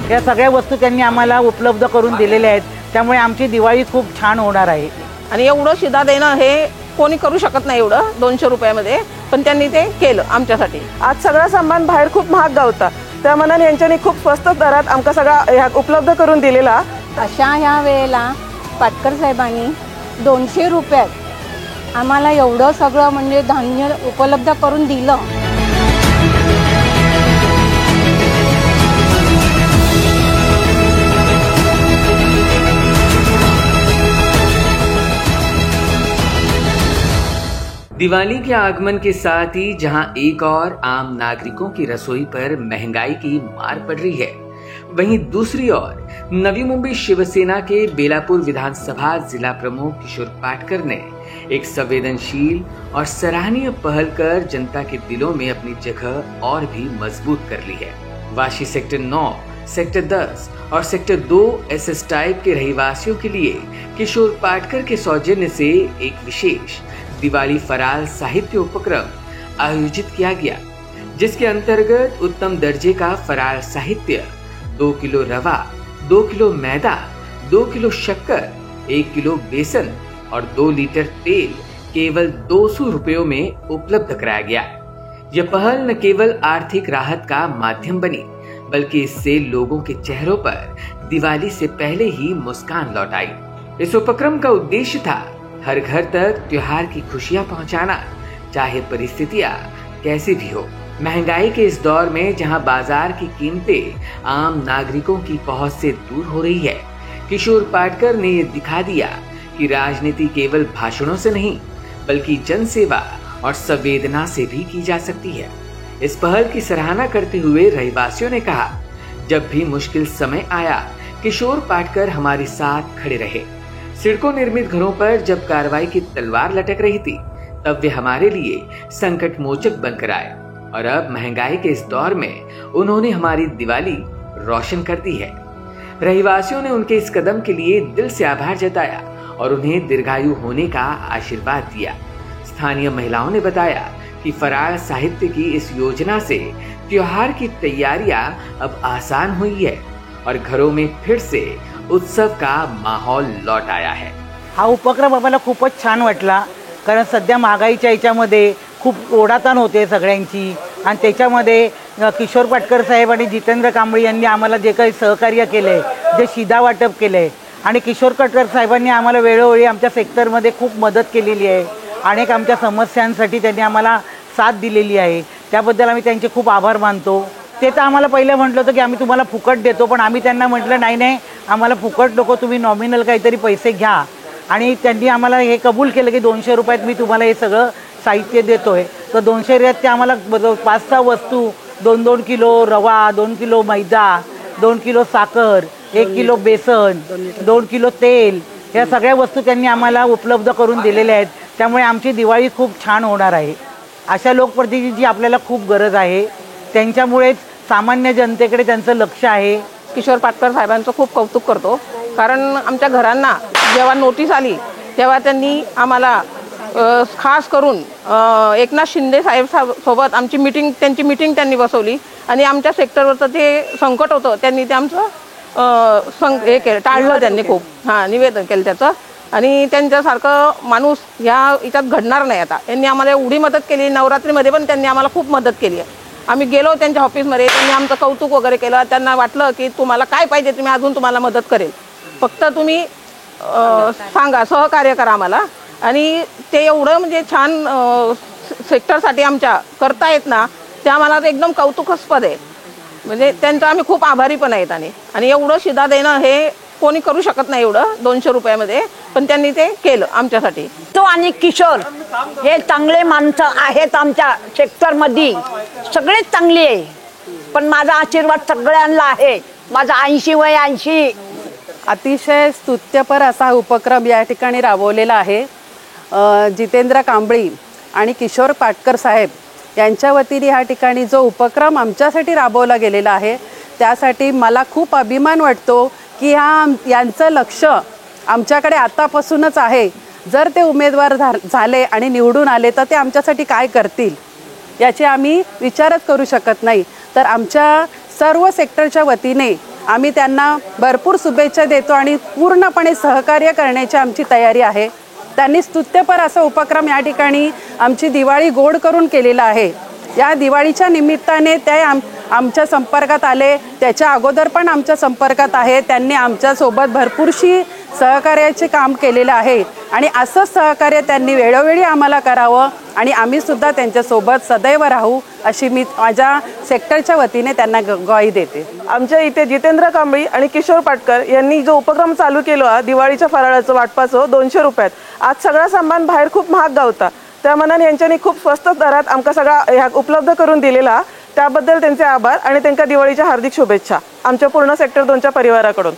या सगळ्या वस्तू त्यांनी आम्हाला उपलब्ध करून दिलेल्या आहेत। त्यामुळे आमची दिवाळी खूप छान होणार आहे। आणि एवढं शिधा देणं हे कोणी करू शकत नाही एवढं 200 रुपयामध्ये, पण त्यांनी ते केलं आमच्यासाठी। आज सगळा सामान बाहेर खूप महाग गावता, त्या मनाने यांच्यानी खूप स्वस्त दरात आमका सगळा उपलब्ध करून दिलेला। अशा ह्या वेळेला पाटकर साहेबांनी 200 रुपयात आम्हाला एवढं सगळं म्हणजे धान्य उपलब्ध करून दिलं। दिवाली के आगमन के साथ ही जहां एक और आम नागरिकों की रसोई पर महंगाई की मार पड़ रही है, वहीं दूसरी ओर नवी मुंबई शिवसेना के बेलापुर विधानसभा जिला प्रमुख किशोर पाटकर ने एक संवेदनशील और सराहनीय पहल कर जनता के दिलों में अपनी जगह और भी मजबूत कर ली है। वाशी सेक्टर 9, सेक्टर 10 और सेक्टर 2 SS टाइप के रहवासियों के लिए किशोर पाटकर के सौजन्य से एक विशेष दिवाली फराल साहित्य उपक्रम आयोजित किया गया, जिसके अंतर्गत उत्तम दर्जे का फराल साहित्य 2 किलो रवा, 2 किलो मैदा, 2 किलो शक्कर, 1 किलो बेसन और 2 लीटर तेल केवल 200 रुपयों में उपलब्ध कराया गया। यह पहल न केवल आर्थिक राहत का माध्यम बनी, बल्कि इससे लोगों के चेहरों पर दिवाली से पहले ही मुस्कान लौट आई। इस उपक्रम का उद्देश्य था हर घर तक त्योहार की खुशियां पहुंचाना, चाहे परिस्थितियां कैसी भी हो। महंगाई के इस दौर में जहां बाजार की कीमतें आम नागरिकों की पहुंच से दूर हो रही है, किशोर पाटकर ने ये दिखा दिया कि राजनीति केवल भाषणों से नहीं, बल्कि जनसेवा और संवेदना से भी की जा सकती है। इस पहल की सराहना करते हुए रहवासियों ने कहा, जब भी मुश्किल समय आया, किशोर पाटकर हमारे साथ खड़े रहे। सिड़कों निर्मित घरों पर जब कार्रवाई की तलवार लटक रही थी, तब वे हमारे लिए संकट मोचक बनकर आए, और अब महंगाई के इस दौर में उन्होंने हमारी दिवाली रोशन कर दी है। रहवासियों ने उनके इस कदम के लिए दिल से आभार जताया और उन्हें दीर्घायु होने का आशीर्वाद दिया। स्थानीय महिलाओं ने बताया कि फराल साहित्य की इस योजना से त्योहार की तैयारियां अब आसान हुई है और घरों में फिर से उत्सव का माहौल लौट आया है। हा उपक्रम आम्हाला खूपच छान वाटला, कारण सध्या महागाईच्या याच्यामध्ये खूप ओढाताण होते सगळ्यांची, आणि त्याच्यामध्ये किशोर पाटकर साहेब आणि जितेंद्र कांबळी यांनी आम्हाला जे काही सहकार्य केले, जे शिधा वाटप केले, आणि किशोर पाटकर साहेबांनी आम्हाला वेळोवेळी आमच्या सेक्टरमध्ये खूप मदत केलेली आहे। अनेक आमच्या समस्यांसाठी त्यांनी आम्हाला साथ दिलेली आहे, त्याबद्दल आम्ही त्यांचे खूप आभार मानतो। ते तर आम्हाला पहिलं म्हटलं होतं की आम्ही तुम्हाला फुकट देतो, पण आम्ही त्यांना म्हटलं नाही नाही, आम्हाला फुकट नको, तुम्ही नॉमिनल काहीतरी पैसे घ्या, आणि त्यांनी आम्हाला हे कबूल केलं की 200 रुपयात मी तुम्हाला हे सगळं साहित्य देतोय। तर 200 रुपयात ते आम्हाला 5-6 वस्तू, 2-2 किलो रवा, 2 किलो मैदा, 2 किलो साखर, 1 किलो बेसन, 2 किलो तेल, या सगळ्या वस्तू त्यांनी आम्हाला उपलब्ध करून दिलेल्या आहेत। त्यामुळे आमची दिवाळी खूप छान होणार आहे। अशा लोकप्रतिनिधींची आपल्याला खूप गरज आहे, त्यांच्यामुळेच सामान्य जनतेकडे त्यांचं लक्ष आहे। किशोर पाटकर साहेबांचं खूप कौतुक करतो, कारण आमच्या घरांना जेव्हा नोटीस आली तेव्हा त्यांनी आम्हाला खास करून एकनाथ शिंदे साहेब सोबत आमची मीटिंग, त्यांची मीटिंग त्यांनी बसवली, आणि आमच्या सेक्टरवरचं ते संकट होतं त्यांनी ते आमचं हे केलं, टाळलं त्यांनी खूप, निवेदन केलं त्याचं, आणि त्यांच्यासारखं माणूस ह्या याच्यात घडणार नाही आता। यांनी आम्हाला एवढी मदत केली, नवरात्रीमध्ये पण त्यांनी आम्हाला खूप मदत केली आहे। आम्ही गेलो त्यांच्या ऑफिसमध्ये, त्यांनी आमचं कौतुक वगैरे केलं, त्यांना वाटलं की तुम्हाला काय पाहिजे तुम्ही अजून तुम्हाला मदत करेल, फक्त तुम्ही सांगा, सहकार्य करा आम्हाला। आणि ते एवढं म्हणजे छान सेक्टरसाठी आमच्या करतायत ना, ते आम्हाला एकदम कौतुकास्पद आहे, म्हणजे त्यांचं आम्ही खूप आभारी पण आहेत। आणि एवढं शिधा देणं हे कोणी करू शकत नाही एवढं 200 रुपयामध्ये, पण त्यांनी ते केलं आमच्यासाठी। तो आणि किशोर हे चांगले माणसं आहेत, आमच्या सेक्टरमध्ये सगळेच चांगली आहे, पण माझा आशीर्वाद सगळ्यांना आहे। माझा 80 वय 80। अतिशय स्तुत्यपर असा उपक्रम या ठिकाणी राबवलेला आहे। जितेंद्र कांबळी आणि किशोर पाटकर साहेब यांच्या वतीने या ठिकाणी जो उपक्रम आमच्यासाठी राबवला गेलेला आहे, त्यासाठी मला खूप अभिमान वाटतो की यांचं लक्ष आमच्याकडे आतापासूनच आहे। जर ते उमेदवार झाले आणि निवडून आले तर ते आमच्यासाठी काय करतील याची आम्ही विचारच करू शकत नाही। तर आमच्या सर्व सेक्टरच्या वतीने आम्ही त्यांना भरपूर शुभेच्छा देतो आणि पूर्णपणे सहकार्य करण्याची आमची तयारी आहे. त्यांनी स्तुत्यपर असा उपक्रम या ठिकाणी आमची दिवाळी गोड करून केलेला आहे. या दिवाळीच्या निमित्ताने ते आमच्या संपर्कात आले, त्याच्या अगोदर पण आमच्या संपर्कात आहे. त्यांनी आमच्यासोबत भरपूरशी सहकार्याचे काम केलेलं आहे आणि असंच सहकार्य त्यांनी वेळोवेळी आम्हाला करावं आणि आम्ही सुद्धा त्यांच्यासोबत सदैव राहू अशी मी माझ्या सेक्टरच्या वतीने त्यांना ग्वाही देते. आमच्या इथे जितेंद्र कांबळी आणि किशोर पाटकर यांनी जो उपक्रम चालू केला दिवाळीच्या फराळाचं वाटपाचं 200 रुपयात, आज सगळा सामान बाहेर खूप महाग गावता, त्या मनाने यांच्यानी खूप स्वस्त दरात आमका सगळा ह्या उपलब्ध करून दिलेला, त्याबद्दल त्यांचे आभार आणि त्यांना दिवाळीच्या हार्दिक शुभेच्छा आमच्या पूर्ण सेक्टर 2च्या परिवाराकडून.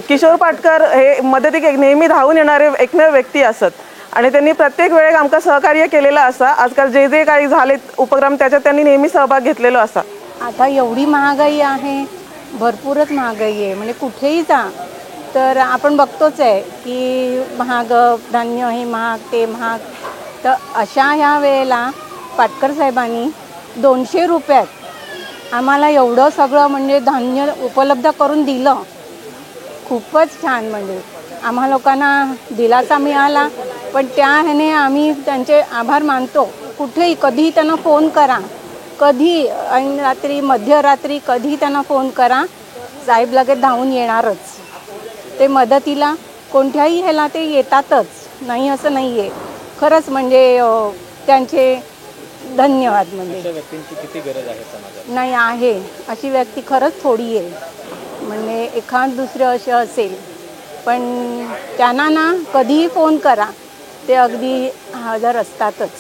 किशोर पाटकर हे मदतीक नेहमी धावून येणारे एकमेव व्यक्ती असत आणि त्यांनी प्रत्येक वेळेस आमका सहकार्य केलेलं असा. आजकाल जे जे काही झाले उपक्रम त्याच्यात त्यांनी नेहमी सहभाग घेतलेला असा. आता एवढी महागाई आहे, भरपूरच महागाई आहे, म्हणजे कुठेही जा तर आपण बघतोच आहे की महाग धान्य हे महाग ते महाग. तर अशा ह्या वेळेला पाटकर साहेबांनी 200 रुपयात आम्हाला एवढं सगळं म्हणजे धान्य उपलब्ध करून दिलं. खूपच छान, म्हणजे आम्हा लोकांना दिलासा मिळाला. पण त्या ह्याने आम्ही त्यांचे आभार मानतो. कुठेही कधीही त्यांना फोन करा, कधी ऐन रात्री मध्यरात्री कधी त्यांना फोन करा, साहेब लगेच धावून येणारच. ते मदतीला कोणत्याही ह्याला ते येतातच, नाही असं नाही आहे. खरंच म्हणजे त्यांचे धन्यवाद. म्हणजे व्यक्तींची किती गरज आहे समाजात? नाही आहे, अशी व्यक्ती खरंच थोडी आहे. म्हणजे एखाद दुसरं असं असेल, पण त्यांना ना कधीही फोन करा, ते अगदी हजर असतातच.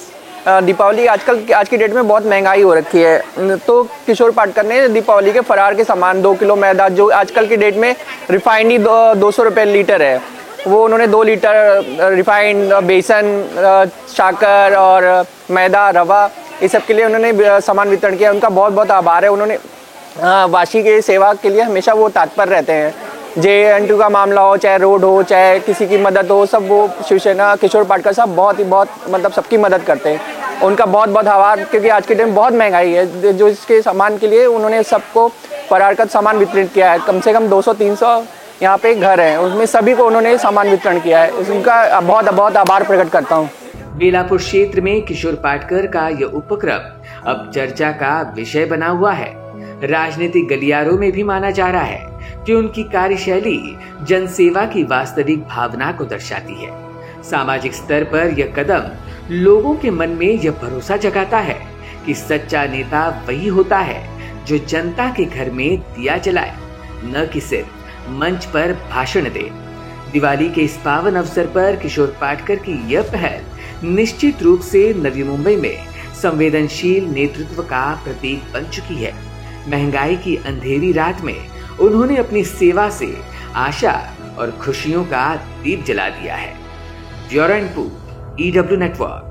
दीपावली आज की डेट में बहुत महंगाई हो रखी है, तो किशोर पाटकर ने दीपावली के फरार के सामान 2 किलो मैदा, जो आजकल की डेट में रिफाइंड ही 200 रुपये लीटर है, वो उन्होंने 2 लीटर रिफाइंड बेसन, शक्कर और मैदा, रवा, इस सब के लिए उन्होंने सामान वितरण किया. उनका बहुत बहुत आभार है. उन्होंने वाशी के सेवा के लिए हमेशा वो तत्पर रहते हैं. JNTU का मामला हो, चाहे रोड हो, चाहे किसी की मदद हो, सब वो शिवसेना किशोर पाटकर साहब बहुत मतलब सबकी मदद करते हैं. उनका बहुत बहुत आभार, क्योंकि आज के टाइम बहुत महंगाई है. जो इसके सामान के लिए उन्होंने सबको फरार का सामान वितरित किया है. कम से कम 200-300 यहाँ पे घर हैं, उसमें सभी को उन्होंने सामान वितरण किया है. उनका बहुत बहुत आभार प्रकट करता हूँ. बेलापुर क्षेत्र में किशोर पाटकर का यह उपक्रम अब चर्चा का विषय बना हुआ है. राजनीतिक गलियारों में भी माना जा रहा है कि उनकी कार्यशैली जनसेवा की वास्तविक भावना को दर्शाती है. सामाजिक स्तर पर यह कदम लोगों के मन में यह भरोसा जगाता है कि सच्चा नेता वही होता है जो जनता के घर में दिया जलाए, न कि सिर्फ मंच पर भाषण दे. दिवाली के इस पावन अवसर पर किशोर पाटकर की यह पहल निश्चित रूप से नवी मुंबई में संवेदनशील नेतृत्व का प्रतीक बन चुकी है. महंगाई की अंधेरी रात में उन्होंने अपनी सेवा से आशा और खुशियों का दीप जला दिया है. Bureau report, EW network.